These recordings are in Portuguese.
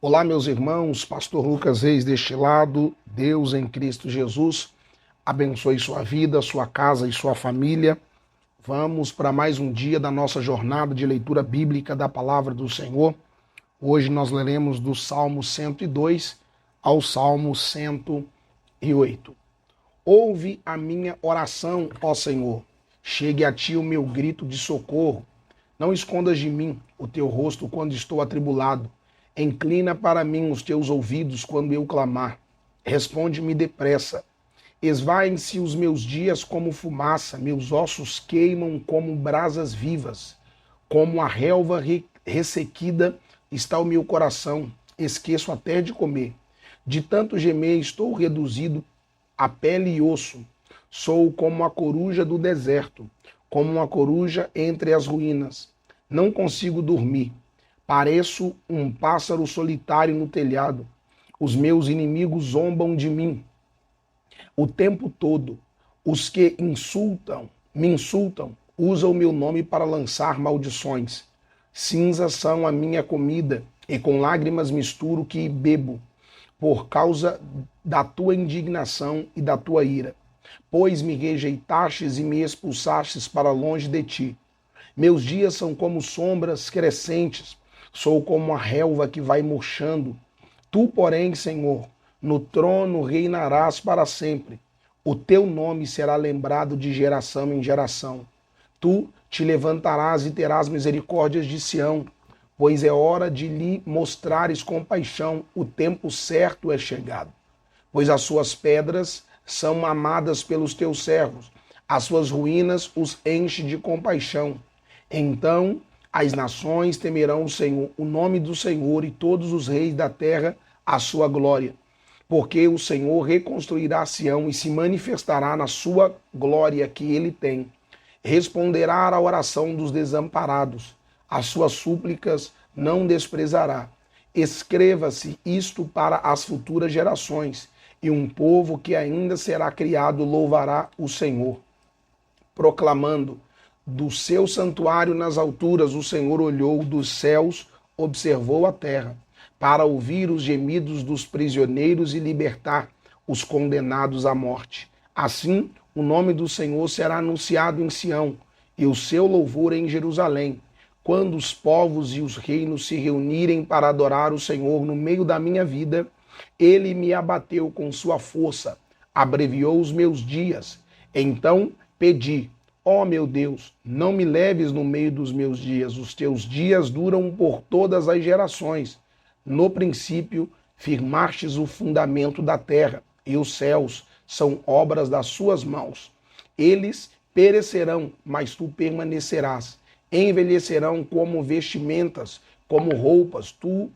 Olá, meus irmãos, Pastor Lucas Reis deste lado, Deus em Cristo Jesus, abençoe sua vida, sua casa e sua família. Vamos para mais um dia da nossa jornada de leitura bíblica da Palavra do Senhor. Hoje nós leremos do Salmo 102 ao Salmo 108. Ouve a minha oração, ó Senhor, chegue a ti o meu grito de socorro. Não escondas de mim o teu rosto quando estou atribulado. Inclina para mim os teus ouvidos quando eu clamar. Responde-me depressa. Esvaem-se os meus dias como fumaça, meus ossos queimam como brasas vivas. Como a relva ressequida está o meu coração, esqueço até de comer. De tanto gemer estou reduzido a pele e osso. Sou como a coruja do deserto, como uma coruja entre as ruínas. Não consigo dormir. Pareço um pássaro solitário no telhado. Os meus inimigos zombam de mim o tempo todo. Os que me insultam, usam meu nome para lançar maldições. Cinzas são a minha comida, e com lágrimas misturo que bebo, por causa da tua indignação e da tua ira. Pois me rejeitastes e me expulsastes para longe de ti. Meus dias são como sombras crescentes, sou como a relva que vai murchando. Tu, porém, Senhor, no trono reinarás para sempre. O teu nome será lembrado de geração em geração. Tu te levantarás e terás misericórdias de Sião, pois é hora de lhe mostrares compaixão, o tempo certo é chegado. Pois as suas pedras são amadas pelos teus servos, as suas ruínas os enche de compaixão. Então as nações temerão o Senhor, o nome do Senhor, e todos os reis da terra a sua glória. Porque o Senhor reconstruirá Sião e se manifestará na sua glória que ele tem. Responderá à oração dos desamparados, as suas súplicas não desprezará. Escreva-se isto para as futuras gerações, e um povo que ainda será criado louvará o Senhor, proclamando: do seu santuário nas alturas o Senhor olhou, dos céus observou a terra, para ouvir os gemidos dos prisioneiros e libertar os condenados à morte. Assim, o nome do Senhor será anunciado em Sião, e o seu louvor em Jerusalém, quando os povos e os reinos se reunirem para adorar o Senhor no meio da minha vida. Ele me abateu com sua força, abreviou os meus dias. Então pedi: ó meu Deus, não me leves no meio dos meus dias, os teus dias duram por todas as gerações. No princípio, firmastes o fundamento da terra, e os céus são obras das suas mãos. Eles perecerão, mas tu permanecerás. Envelhecerão como vestimentas, como roupas, tu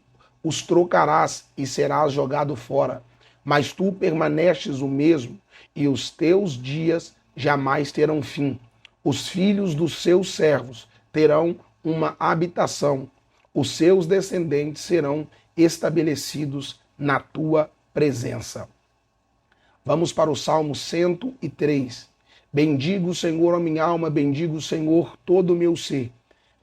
os trocarás e serás jogado fora. Mas tu permaneces o mesmo, e os teus dias jamais terão fim. Os filhos dos seus servos terão uma habitação, os seus descendentes serão estabelecidos na tua presença. Vamos para o Salmo 103. Bendigo o Senhor a minha alma, bendigo o Senhor todo o meu ser.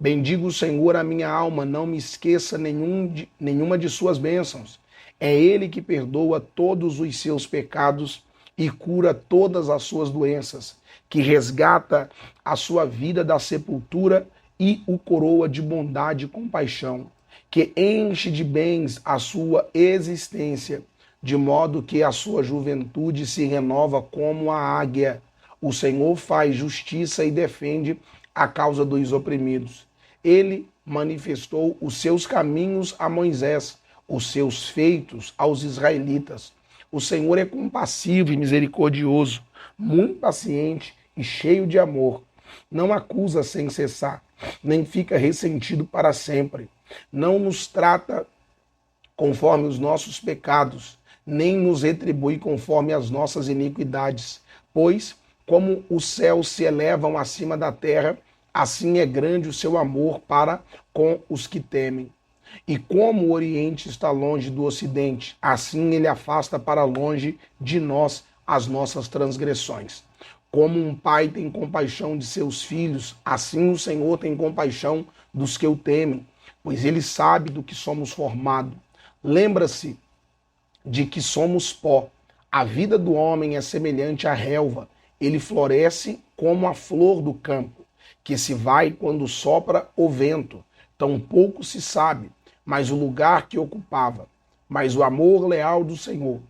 Bendigo o Senhor a minha alma, não me esqueça nenhuma de suas bênçãos. É Ele que perdoa todos os seus pecados e cura todas as suas doenças, que resgata a sua vida da sepultura e o coroa de bondade e compaixão, que enche de bens a sua existência, de modo que a sua juventude se renova como a águia. O Senhor faz justiça e defende a causa dos oprimidos. Ele manifestou os seus caminhos a Moisés, os seus feitos aos israelitas. O Senhor é compassivo e misericordioso, muito paciente e cheio de amor. Não acusa sem cessar, nem fica ressentido para sempre. Não nos trata conforme os nossos pecados, nem nos retribui conforme as nossas iniquidades. Pois, como os céus se elevam acima da terra, assim é grande o seu amor para com os que temem. E como o Oriente está longe do Ocidente, assim ele afasta para longe de nós as nossas transgressões. Como um pai tem compaixão de seus filhos, assim o Senhor tem compaixão dos que o temem, pois ele sabe do que somos formados. Lembra-se de que somos pó. A vida do homem é semelhante à relva. Ele floresce como a flor do campo, que se vai quando sopra o vento. Tão pouco se sabe, mas o lugar que ocupava. Mas o amor leal do Senhor,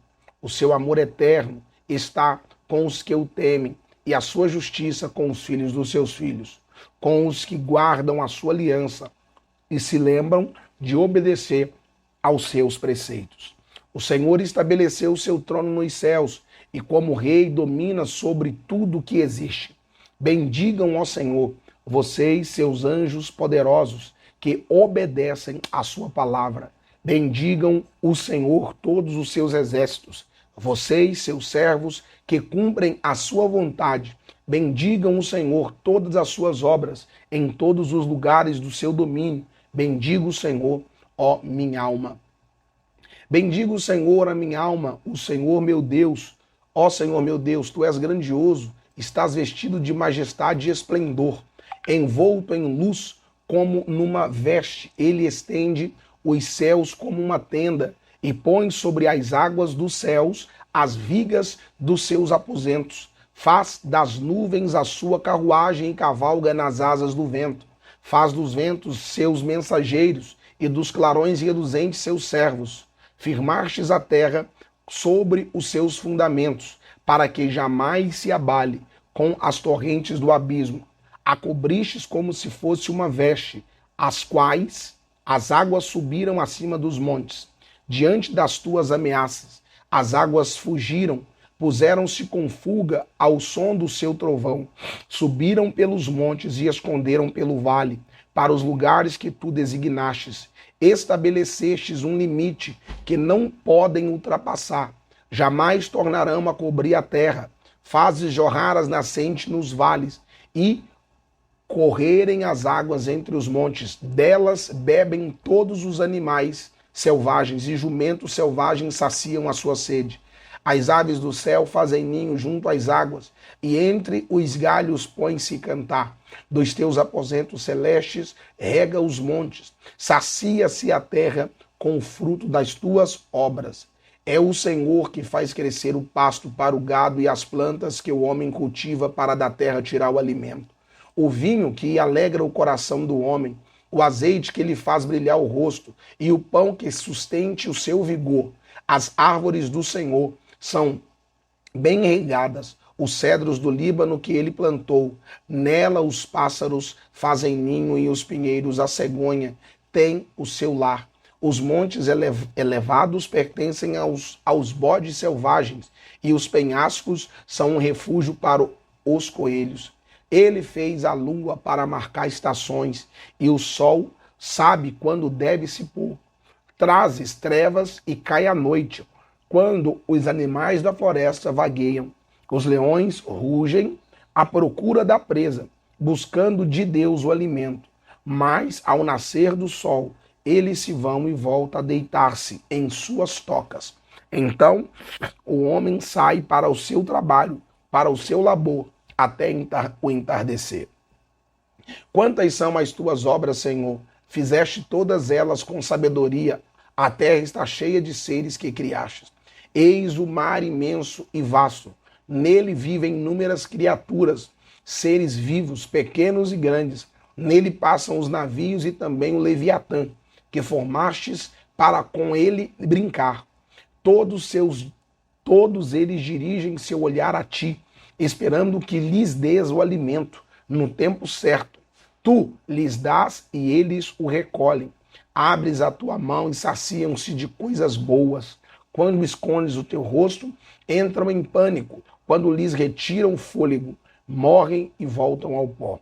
o seu amor eterno, está com os que o temem, e a sua justiça com os filhos dos seus filhos, com os que guardam a sua aliança e se lembram de obedecer aos seus preceitos. O Senhor estabeleceu o seu trono nos céus e como rei domina sobre tudo que existe. Bendigam ao Senhor, vocês, seus anjos poderosos, que obedecem à sua palavra. Bendigam o Senhor todos os seus exércitos, vocês, seus servos, que cumprem a sua vontade. Bendigam o Senhor todas as suas obras, em todos os lugares do seu domínio. Bendiga o Senhor, ó minha alma. Bendiga o Senhor, a minha alma, o Senhor meu Deus. Ó Senhor meu Deus, tu és grandioso, estás vestido de majestade e esplendor, envolto em luz como numa veste. Ele estende os céus como uma tenda e põe sobre as águas dos céus as vigas dos seus aposentos. Faz das nuvens a sua carruagem e cavalga nas asas do vento. Faz dos ventos seus mensageiros e dos clarões reluzentes seus servos. Firmastes a terra sobre os seus fundamentos, para que jamais se abale com as torrentes do abismo. A cobristes como se fosse uma veste, as quais as águas subiram acima dos montes. Diante das tuas ameaças, as águas fugiram, puseram-se com fuga ao som do seu trovão. Subiram pelos montes e esconderam pelo vale, para os lugares que tu designastes. Estabelecestes um limite que não podem ultrapassar. Jamais tornarão a cobrir a terra. Fazes jorrar as nascentes nos vales e correrem as águas entre os montes. Delas bebem todos os animais selvagens e jumentos selvagens saciam a sua sede. As aves do céu fazem ninho junto às águas, e entre os galhos põe-se cantar. Dos teus aposentos celestes rega os montes, sacia-se a terra com o fruto das tuas obras. É o Senhor que faz crescer o pasto para o gado e as plantas que o homem cultiva para da terra tirar o alimento. O vinho que alegra o coração do homem, o azeite que lhe faz brilhar o rosto e o pão que sustente o seu vigor. As árvores do Senhor são bem regadas, os cedros do Líbano que ele plantou. Nela os pássaros fazem ninho e os pinheiros, a cegonha, tem o seu lar. Os montes elevados pertencem aos bodes selvagens e os penhascos são um refúgio para os coelhos. Ele fez a lua para marcar estações e o sol sabe quando deve se pôr. Trazes trevas e cai a noite, quando os animais da floresta vagueiam. Os leões rugem à procura da presa, buscando de Deus o alimento. Mas, ao nascer do sol, eles se vão e voltam a deitar-se em suas tocas. Então, o homem sai para o seu trabalho, para o seu labor, até o entardecer. Quantas são as tuas obras, Senhor? Fizeste todas elas com sabedoria. A terra está cheia de seres que criastes. Eis o mar imenso e vasto. Nele vivem inúmeras criaturas, seres vivos, pequenos e grandes. Nele passam os navios e também o Leviatã, que formastes para com ele brincar. Todos eles dirigem seu olhar a ti, esperando que lhes dês o alimento no tempo certo. Tu lhes dás e eles o recolhem. Abres a tua mão e saciam-se de coisas boas. Quando escondes o teu rosto, entram em pânico. Quando lhes retiram o fôlego, morrem e voltam ao pó.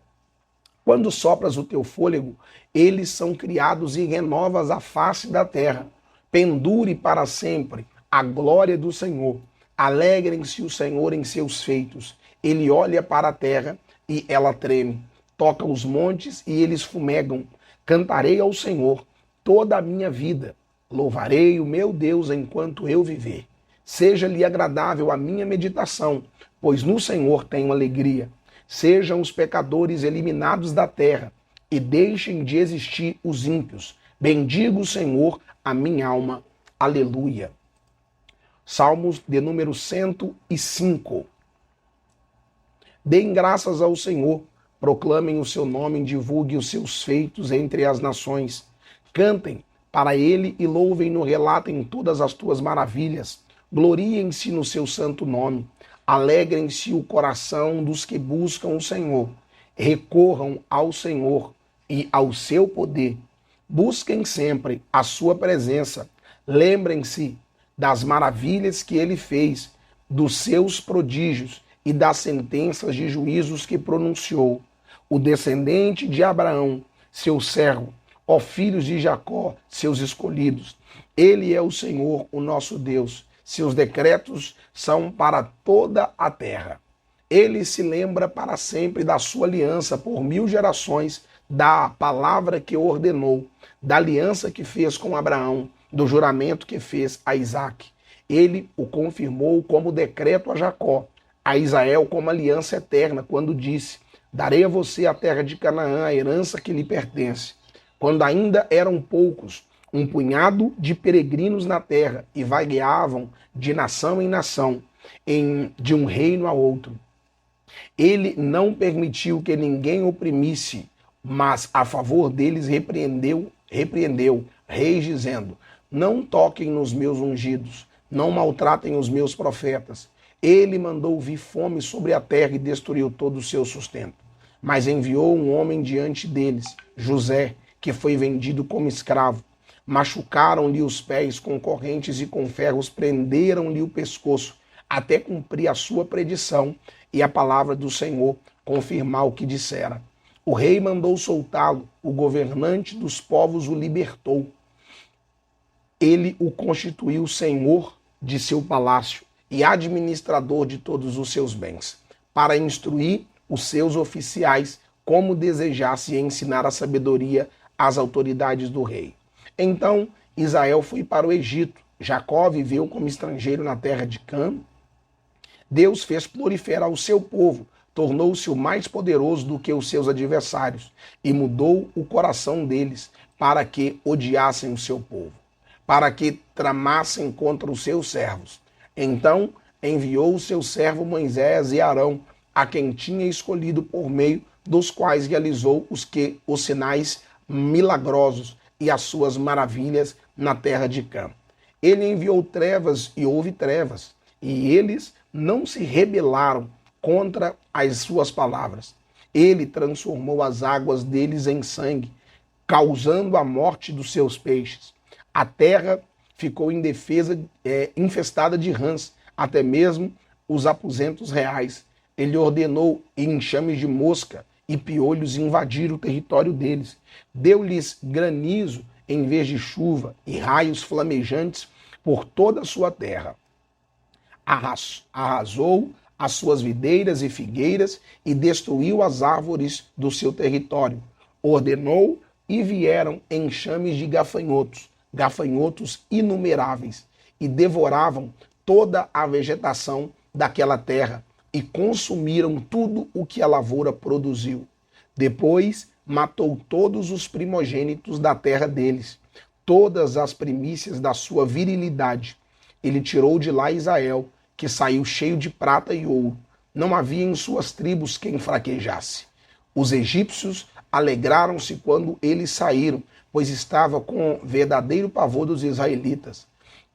Quando sopras o teu fôlego, eles são criados e renovas a face da terra. Pendure para sempre a glória do Senhor. Alegrem-se o Senhor em seus feitos. Ele olha para a terra e ela treme. Toca os montes e eles fumegam. Cantarei ao Senhor toda a minha vida. Louvarei o meu Deus enquanto eu viver. Seja-lhe agradável a minha meditação, pois no Senhor tenho alegria. Sejam os pecadores eliminados da terra e deixem de existir os ímpios. Bendiga o Senhor, a minha alma. Aleluia. Salmos de número 105. Deem graças ao Senhor, proclamem o seu nome, divulguem os seus feitos entre as nações. Cantem para ele e louvem-no, relatem todas as tuas maravilhas. Gloriem-se no seu santo nome. Alegrem-se o coração dos que buscam o Senhor. Recorram ao Senhor e ao seu poder. Busquem sempre a sua presença. Lembrem-se das maravilhas que ele fez, dos seus prodígios e das sentenças de juízos que pronunciou. O descendente de Abraão, seu servo, ó filhos de Jacó, seus escolhidos. Ele é o Senhor, o nosso Deus. Seus decretos são para toda a terra. Ele se lembra para sempre da sua aliança por 1000 gerações, da palavra que ordenou, da aliança que fez com Abraão, do juramento que fez a Isaque. Ele o confirmou como decreto a Jacó, a Israel como aliança eterna, quando disse: darei a você a terra de Canaã, a herança que lhe pertence. Quando ainda eram poucos, um punhado de peregrinos na terra, e vagueavam de nação em nação, de um reino a outro. Ele não permitiu que ninguém oprimisse, mas a favor deles repreendeu reis, dizendo: não toquem nos meus ungidos, não maltratem os meus profetas. Ele mandou vir fome sobre a terra e destruiu todo o seu sustento. Mas enviou um homem diante deles, José, que foi vendido como escravo. Machucaram-lhe os pés com correntes e com ferros prenderam-lhe o pescoço, até cumprir a sua predição e a palavra do Senhor confirmar o que dissera. O rei mandou soltá-lo, o governante dos povos o libertou. Ele o constituiu senhor de seu palácio e administrador de todos os seus bens, para instruir os seus oficiais como desejasse e ensinar a sabedoria às autoridades do rei. Então Israel foi para o Egito. Jacó viveu como estrangeiro na terra de Cã. Deus fez proliferar o seu povo, tornou-se o mais poderoso do que os seus adversários e mudou o coração deles para que odiassem o seu povo, para que tramassem contra os seus servos. Então enviou o seu servo Moisés e Arão, a quem tinha escolhido, por meio dos quais realizou os sinais milagrosos e as suas maravilhas na terra de Cã. Ele enviou trevas e houve trevas, e eles não se rebelaram contra as suas palavras. Ele transformou as águas deles em sangue, causando a morte dos seus peixes. A terra ficou infestada de rãs, até mesmo os aposentos reais. Ele ordenou enxames de mosca e piolhos invadiram o território deles. Deu-lhes granizo em vez de chuva e raios flamejantes por toda a sua terra. Arrasou as suas videiras e figueiras e destruiu as árvores do seu território. Ordenou e vieram enxames de gafanhotos inumeráveis, e devoravam toda a vegetação daquela terra e consumiram tudo o que a lavoura produziu. Depois matou todos os primogênitos da terra deles, todas as primícias da sua virilidade. Ele tirou de lá Israel, que saiu cheio de prata e ouro. Não havia em suas tribos quem fraquejasse. Os egípcios alegraram-se quando eles saíram, pois estava com verdadeiro pavor dos israelitas.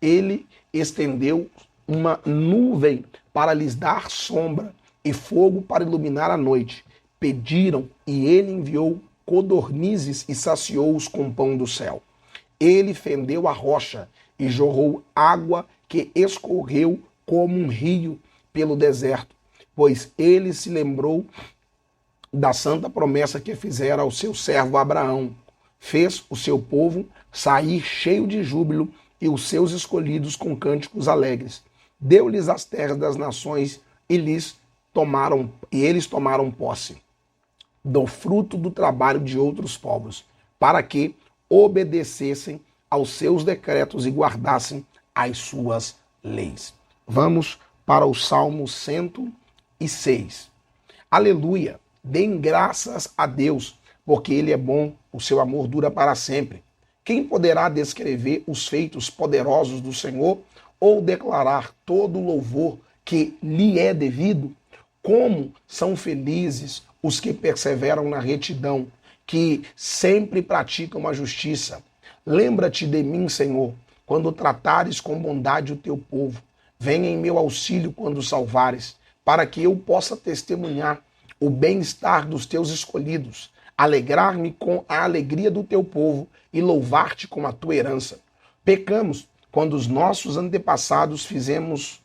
Ele estendeu uma nuvem para lhes dar sombra e fogo para iluminar a noite. Pediram e ele enviou codornizes e saciou-os com pão do céu. Ele fendeu a rocha e jorrou água que escorreu como um rio pelo deserto, pois ele se lembrou da santa promessa que fizera ao seu servo Abraão. Fez o seu povo sair cheio de júbilo e os seus escolhidos com cânticos alegres. Deu-lhes as terras das nações e eles tomaram posse do fruto do trabalho de outros povos, para que obedecessem aos seus decretos e guardassem as suas leis. Vamos para o Salmo 106. Aleluia! Deem graças a Deus, porque Ele é bom, o seu amor dura para sempre. Quem poderá descrever os feitos poderosos do Senhor ou declarar todo o louvor que lhe é devido? Como são felizes os que perseveram na retidão, que sempre praticam a justiça. Lembra-te de mim, Senhor, quando tratares com bondade o teu povo. Venha em meu auxílio quando salvares, para que eu possa testemunhar o bem-estar dos teus escolhidos, alegrar-me com a alegria do teu povo e louvar-te com a tua herança. Pecamos quando os nossos antepassados fizemos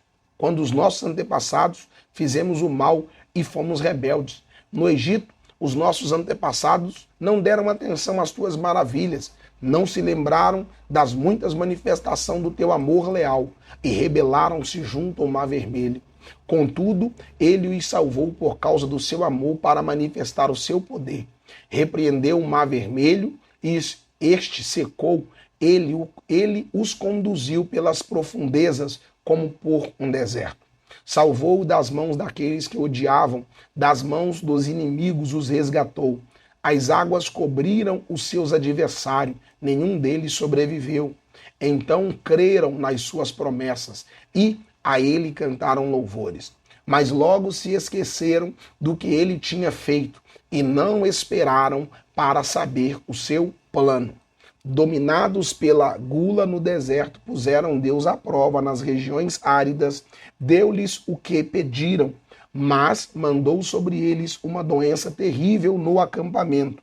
o mal e fomos rebeldes. No Egito, os nossos antepassados não deram atenção às tuas maravilhas, não se lembraram das muitas manifestações do teu amor leal e rebelaram-se junto ao Mar Vermelho. Contudo, ele os salvou por causa do seu amor para manifestar o seu poder. Repreendeu o Mar Vermelho e este secou. Ele os conduziu pelas profundezas como por um deserto. Salvou-o das mãos daqueles que odiavam, das mãos dos inimigos os resgatou. As águas cobriram os seus adversários, nenhum deles sobreviveu. Então creram nas suas promessas e a ele cantaram louvores. Mas logo se esqueceram do que ele tinha feito e não esperaram para saber o seu plano. Dominados pela gula no deserto, puseram Deus à prova nas regiões áridas, deu-lhes o que pediram, mas mandou sobre eles uma doença terrível no acampamento.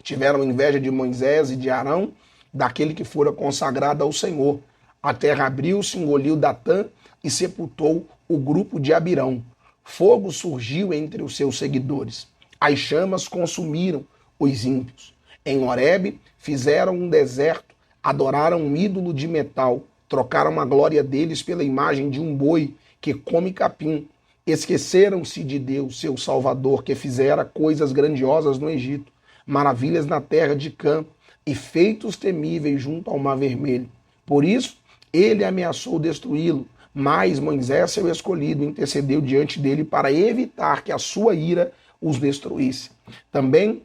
Tiveram inveja de Moisés e de Arão, daquele que fora consagrado ao Senhor. A terra abriu-se, engoliu Datã e sepultou o grupo de Abirão. Fogo surgiu entre os seus seguidores. As chamas consumiram os ímpios. Em Horebe fizeram um deserto, adoraram um ídolo de metal, trocaram a glória deles pela imagem de um boi que come capim. Esqueceram-se de Deus, seu Salvador, que fizera coisas grandiosas no Egito, maravilhas na terra de Cã e feitos temíveis junto ao Mar Vermelho. Por isso, ele ameaçou destruí-lo, mas Moisés, seu escolhido, intercedeu diante dele para evitar que a sua ira os destruísse. Também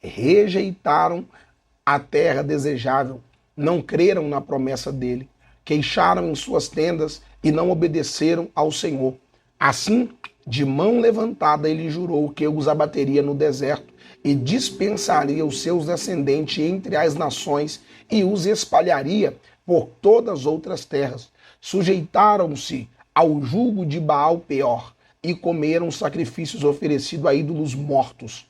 rejeitaram a terra desejável, não creram na promessa dele, queixaram em suas tendas e não obedeceram ao Senhor. Assim, de mão levantada, ele jurou que os abateria no deserto e dispensaria os seus descendentes entre as nações e os espalharia por todas as outras terras. Sujeitaram-se ao jugo de Baal Peor e comeram sacrifícios oferecidos a ídolos mortos.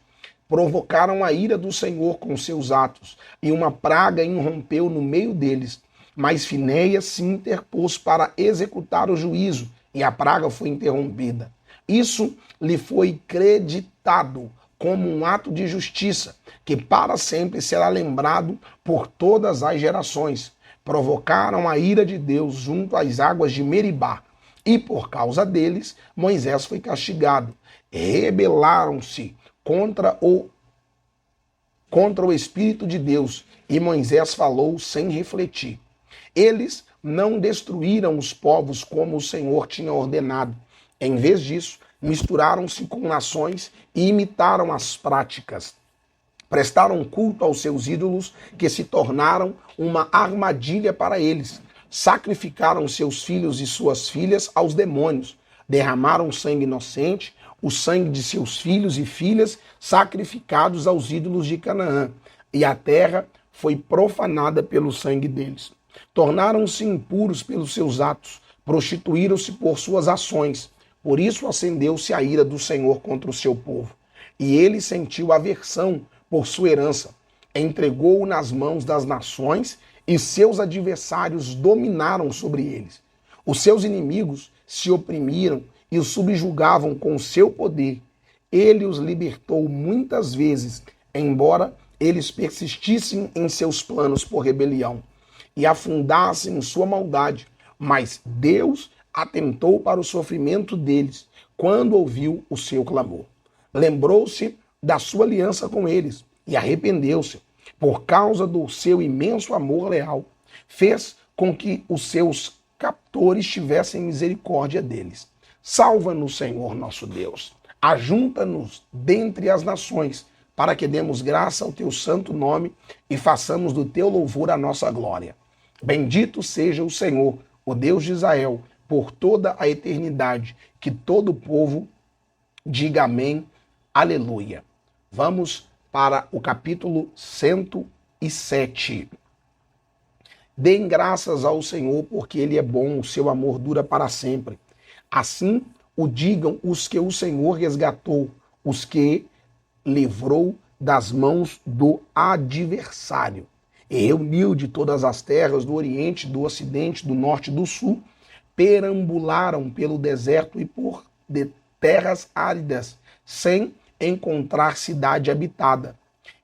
Provocaram a ira do Senhor com seus atos, e uma praga irrompeu no meio deles. Mas Finéias se interpôs para executar o juízo, e a praga foi interrompida. Isso lhe foi creditado como um ato de justiça, que para sempre será lembrado por todas as gerações. Provocaram a ira de Deus junto às águas de Meribá, e por causa deles Moisés foi castigado. Rebelaram-se contra o Espírito de Deus, e Moisés falou sem refletir. Eles não destruíram os povos como o Senhor tinha ordenado. Em vez disso, misturaram-se com nações e imitaram as práticas. Prestaram culto aos seus ídolos, que se tornaram uma armadilha para eles. Sacrificaram seus filhos e suas filhas aos demônios. Derramaram sangue inocente, o sangue de seus filhos e filhas sacrificados aos ídolos de Canaã, e a terra foi profanada pelo sangue deles. Tornaram-se impuros pelos seus atos, prostituíram-se por suas ações. Por isso acendeu-se a ira do Senhor contra o seu povo. E ele sentiu aversão por sua herança, entregou-o nas mãos das nações, e seus adversários dominaram sobre eles. Os seus inimigos se oprimiram e os subjugavam com o seu poder. Ele os libertou muitas vezes, embora eles persistissem em seus planos por rebelião e afundassem em sua maldade. Mas Deus atentou para o sofrimento deles quando ouviu o seu clamor. Lembrou-se da sua aliança com eles e arrependeu-se. Por causa do seu imenso amor leal, fez com que os seus captores tivessem misericórdia deles. Salva-nos, Senhor nosso Deus. Ajunta-nos dentre as nações, para que demos graça ao teu santo nome e façamos do teu louvor a nossa glória. Bendito seja o Senhor, o Deus de Israel, por toda a eternidade. Que todo o povo diga amém, aleluia. Vamos para o capítulo 107. Deem graças ao Senhor, porque Ele é bom, o seu amor dura para sempre. Assim o digam os que o Senhor resgatou, os que livrou das mãos do adversário. E reuniu de todas as terras, do Oriente, do Ocidente, do Norte e do Sul, perambularam pelo deserto e por terras áridas, sem encontrar cidade habitada.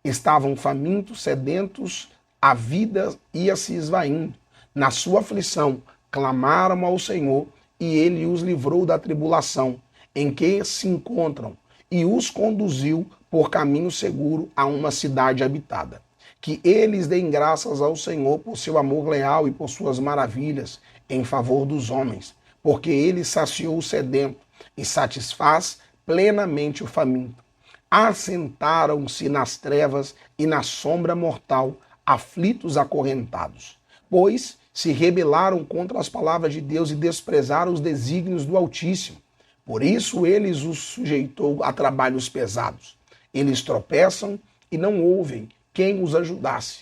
Estavam famintos, sedentos, a vida ia se esvaindo. Na sua aflição, clamaram ao Senhor, e ele os livrou da tribulação em que se encontram, e os conduziu por caminho seguro a uma cidade habitada. Que eles deem graças ao Senhor por seu amor leal e por suas maravilhas em favor dos homens, porque ele saciou o sedento e satisfaz plenamente o faminto. Assentaram-se nas trevas e na sombra mortal, aflitos acorrentados, pois se rebelaram contra as palavras de Deus e desprezaram os desígnios do Altíssimo. Por isso eles os sujeitou a trabalhos pesados. Eles tropeçam e não ouvem quem os ajudasse.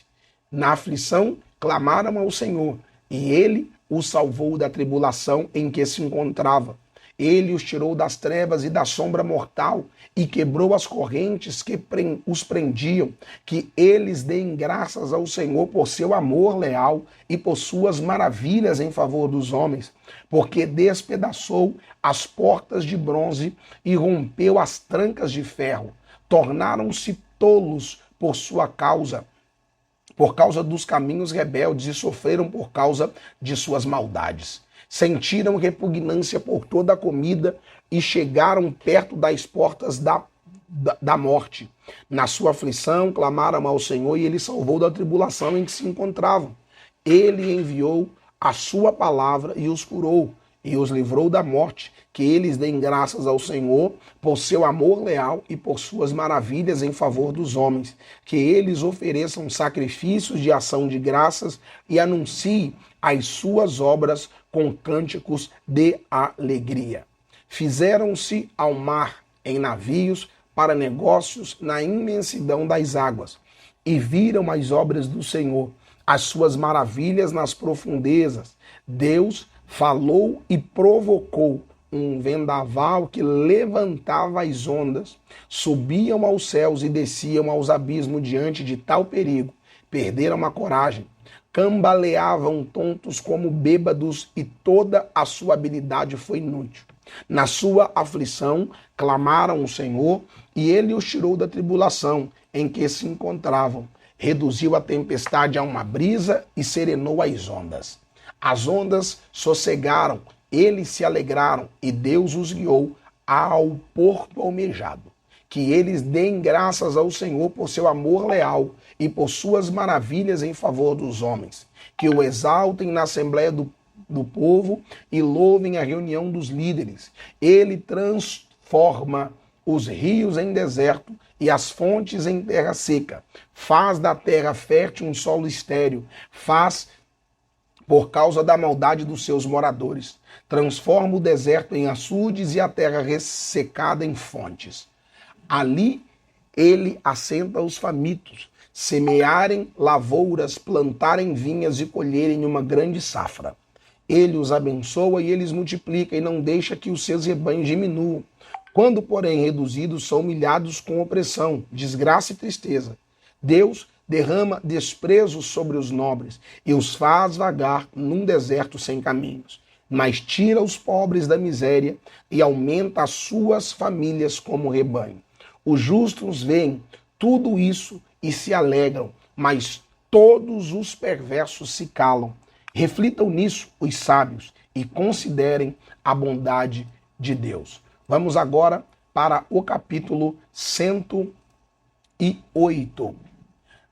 Na aflição clamaram ao Senhor, e ele os salvou da tribulação em que se encontrava. Ele os tirou das trevas e da sombra mortal e quebrou as correntes que os prendiam. Que eles deem graças ao Senhor por seu amor leal e por suas maravilhas em favor dos homens, porque despedaçou as portas de bronze e rompeu as trancas de ferro. Tornaram-se tolos por sua causa, por causa dos caminhos rebeldes, e sofreram por causa de suas maldades. Sentiram repugnância por toda a comida e chegaram perto das portas da morte. Na sua aflição, clamaram ao Senhor, e ele salvou da tribulação em que se encontravam. Ele enviou a sua palavra e os curou, e os livrou da morte. Que eles deem graças ao Senhor por seu amor leal e por suas maravilhas em favor dos homens. Que eles ofereçam sacrifícios de ação de graças e anunciem as suas obras com cânticos de alegria. Fizeram-se ao mar em navios para negócios na imensidão das águas, e viram as obras do Senhor, as suas maravilhas nas profundezas. Deus falou e provocou um vendaval que levantava as ondas, subiam aos céus e desciam aos abismos diante de tal perigo. Perderam a coragem, cambaleavam tontos como bêbados, e toda a sua habilidade foi inútil. Na sua aflição, clamaram ao Senhor, e ele os tirou da tribulação em que se encontravam. Reduziu a tempestade a uma brisa e serenou as ondas. As ondas sossegaram, eles se alegraram, e Deus os guiou ao porto almejado. Que eles deem graças ao Senhor por seu amor leal e por suas maravilhas em favor dos homens. Que o exaltem na assembleia do povo e louvem a reunião dos líderes. Ele transforma os rios em deserto e as fontes em terra seca. Faz da terra fértil um solo estéril. Faz por causa da maldade dos seus moradores. Transforma o deserto em açudes e a terra ressecada em fontes. Ali ele assenta os famintos, semearem lavouras, plantarem vinhas e colherem uma grande safra. Ele os abençoa e eles multiplicam, e não deixa que os seus rebanhos diminuam. Quando, porém, reduzidos, são humilhados com opressão, desgraça e tristeza. Deus derrama desprezo sobre os nobres e os faz vagar num deserto sem caminhos. Mas tira os pobres da miséria e aumenta as suas famílias como rebanho. Os justos veem tudo isso e se alegram, mas todos os perversos se calam. Reflitam nisso os sábios e considerem a bondade de Deus. Vamos agora para o capítulo 108.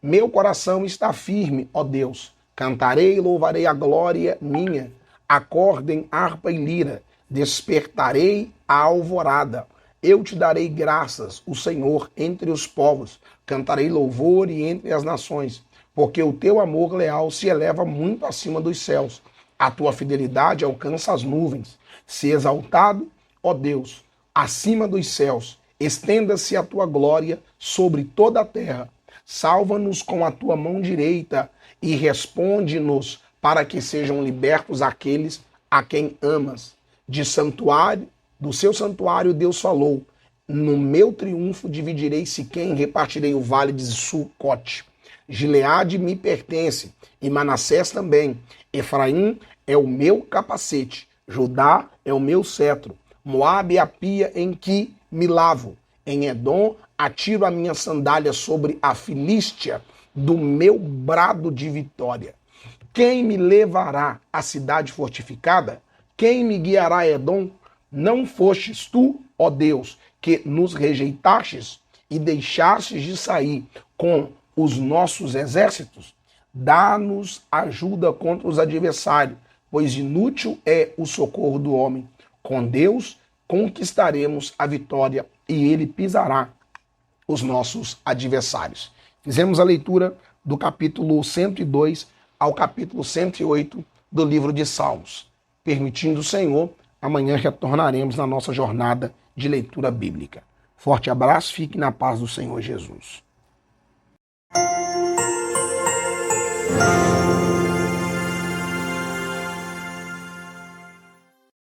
Meu coração está firme, ó Deus. Cantarei e louvarei a glória minha. Acordem harpa e lira. Despertarei a alvorada. Eu te darei graças, o Senhor, entre os povos. Cantarei louvor e entre as nações, porque o teu amor leal se eleva muito acima dos céus. A tua fidelidade alcança as nuvens. Se exaltado, ó Deus, acima dos céus. Estenda-se a tua glória sobre toda a terra. Salva-nos com a tua mão direita e responde-nos para que sejam libertos aqueles a quem amas. Do seu santuário Deus falou. No meu triunfo dividirei Siquém, repartirei o vale de Sucote. Gileade me pertence, e Manassés também. Efraim é o meu capacete, Judá é o meu cetro. Moabe é a pia em que me lavo. Em Edom atiro a minha sandália sobre a Filístia, do meu brado de vitória. Quem me levará à cidade fortificada? Quem me guiará a Edom? Não fostes tu, ó Deus, que nos rejeitastes e deixastes de sair com os nossos exércitos? Dá-nos ajuda contra os adversários, pois inútil é o socorro do homem. Com Deus conquistaremos a vitória e ele pisará os nossos adversários. Fizemos a leitura do capítulo 102 ao capítulo 108 do livro de Salmos. Permitindo o Senhor, amanhã retornaremos na nossa jornada de leitura bíblica. Forte abraço, fique na paz do Senhor Jesus.